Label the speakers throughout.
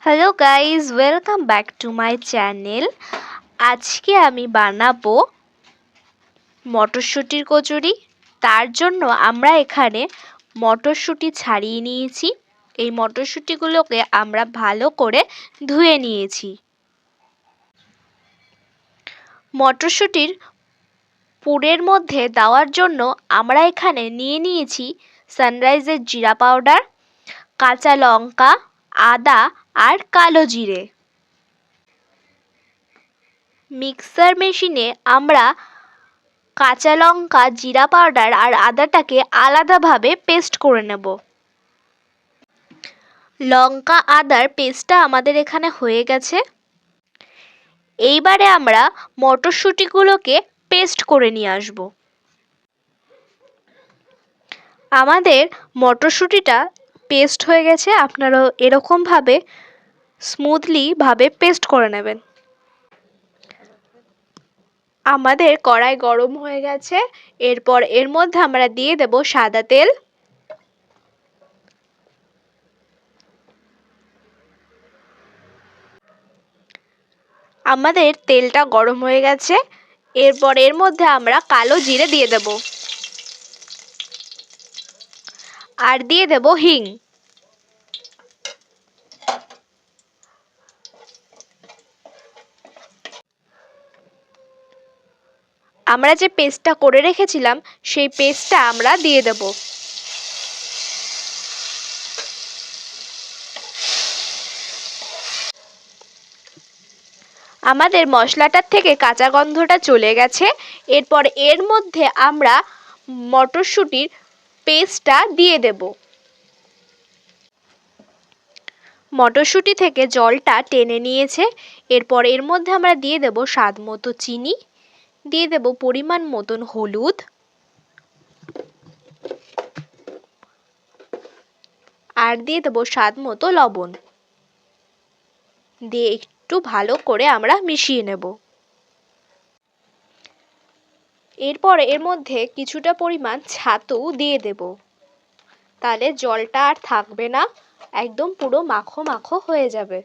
Speaker 1: Hello guys, welcome back to my channel. আজকে আমি বানাবো মটরশুঁটির কচুরি। তার জন্য আমরা এখানে মটরশুঁটি ছাড়িয়ে নিয়েছি। এই মটরশুঁটিগুলোকে আমরা ভালো করে ধুয়ে নিয়েছি। মটরশুঁটির পুরের মধ্যে দেওয়ার জন্য আমরা এখানে নিয়ে নিয়েছি সানরাইজের জিরা পাউডার, কাঁচা লঙ্কা, আদা আর কালো জিরে। মিক্সার মেশিনে আমরা কাঁচা লঙ্কা, জিরা পাউডার আর আদাটাকে আলাদাভাবে পেস্ট করে নেব। লঙ্কা আদার পেস্টটা আমাদের এখানে হয়ে গেছে। এইবারে আমরা মটরশুঁটিগুলোকে পেস্ট করে নিয়ে আসব। আমাদের মটরশুঁটিটা পেস্ট হয়ে গেছে। আপনারাও এরকমভাবে স্মুথলিভাবে পেস্ট করে নেবেন। আমাদের কড়াই গরম হয়ে গেছে। এরপর এর মধ্যে আমরা দিয়ে দেব সাদা তেল। আমাদের তেলটা গরম হয়ে গেছে। এরপর এর মধ্যে আমরা কালো জিরে দিয়ে দেব আর দিয়ে দেব হিং। আমরা যে পেস্টটা করে রেখেছিলাম সেই পেস্টটা আমরা দিয়ে দেব। আমাদের মশলাটার থেকে কাঁচা গন্ধটা চলে গেছে। এরপর এর মধ্যে আমরা মটরশুঁটির পেস্টটা দিয়ে দেব। মটরশুঁটি থেকে জলটা টেনে নিয়েছে। এরপর এর মধ্যে আমরা দিয়ে দেব স্বাদ মতো চিনি, দিয়ে দেব পরিমাণ মতন হলুদ, আর দিয়ে দেব স্বাদ মতো লবণ। দিয়ে একটু ভালো করে আমরা মিশিয়ে নেব। এরপর এর মধ্যে কিছুটা পরিমাণ ছাতু দিয়ে দেব। তাহলে জলটা আর থাকবে না, একদম পুরো মাখো মাখো হয়ে যাবে।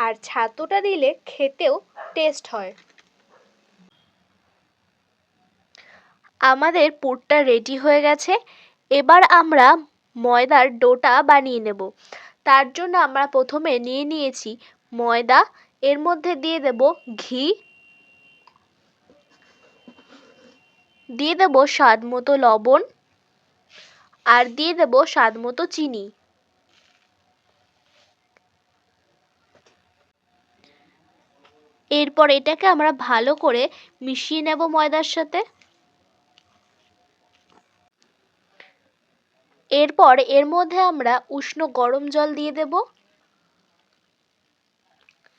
Speaker 1: আর ছাতুটা দিলে খেতেও টেস্ট হয়। আমাদের পুরটা রেডি হয়ে গেছে। এবার আমরা ময়দার ডোটা বানিয়ে নেব। তার জন্য আমরা প্রথমে নিয়ে নিয়েছি ময়দা। এর মধ্যে দিয়ে দেব ঘি, দিয়ে দেব স্বাদ মতো লবণ, আর দিয়ে দেব স্বাদ মতো চিনি। এরপর এটাকে আমরা ভালো করে মিশিয়ে নেব ময়দার সাথে। এরপর এর মধ্যে আমরা উষ্ণ গরম জল দিয়ে দেব।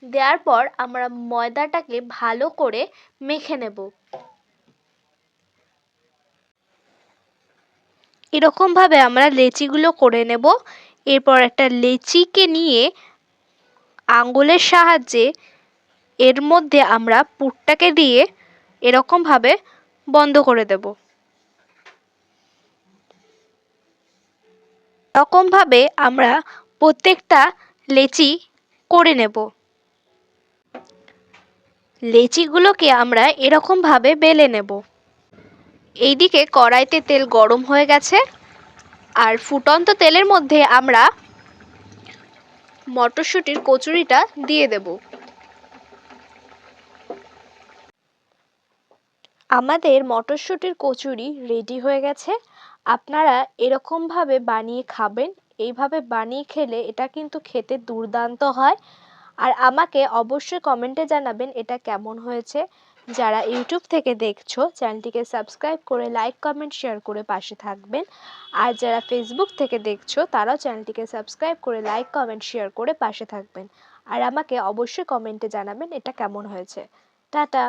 Speaker 1: দেওয়ার পর আমরা ময়দাটাকে ভালো করে মেখে নেব। এরকমভাবে আমরা লেচিগুলো করে নেব। এরপর একটা লেচিকে নিয়ে আঙ্গুলের সাহায্যে এর মধ্যে আমরা পুরটাকে দিয়ে এরকমভাবে বন্ধ করে দেব। এরকমভাবে আমরা প্রত্যেকটা লেচি করে নেব। লেচিগুলোকে আমরা এরকমভাবে বেলে নেব। এইদিকে কড়াইতে তেল গরম হয়ে গেছে। আর ফুটন্ত তেলের মধ্যে আমরা মটরশুঁটির কচুরিটা দিয়ে দেব। আমাদের মটরশুঁটির কচুরি রেডি হয়ে গেছে। আপনারা এরকমভাবে বানিয়ে খাবেন। এইভাবে বানিয়ে খেলে এটা কিন্তু খেতে দুর্দান্ত হয়। আর আমাকে অবশ্যই কমেন্টে জানাবেন এটা কেমন হয়েছে। যারা ইউটিউব থেকে দেখছো চ্যানেলটিকে সাবস্ক্রাইব করে লাইক, কমেন্ট, শেয়ার করে পাশে থাকবেন। আর যারা ফেসবুক থেকে দেখছো তারাও চ্যানেলটিকে সাবস্ক্রাইব করে লাইক, কমেন্ট, শেয়ার করে পাশে থাকবেন। আর আমাকে অবশ্যই কমেন্টে জানাবেন এটা কেমন হয়েছে। টাটা।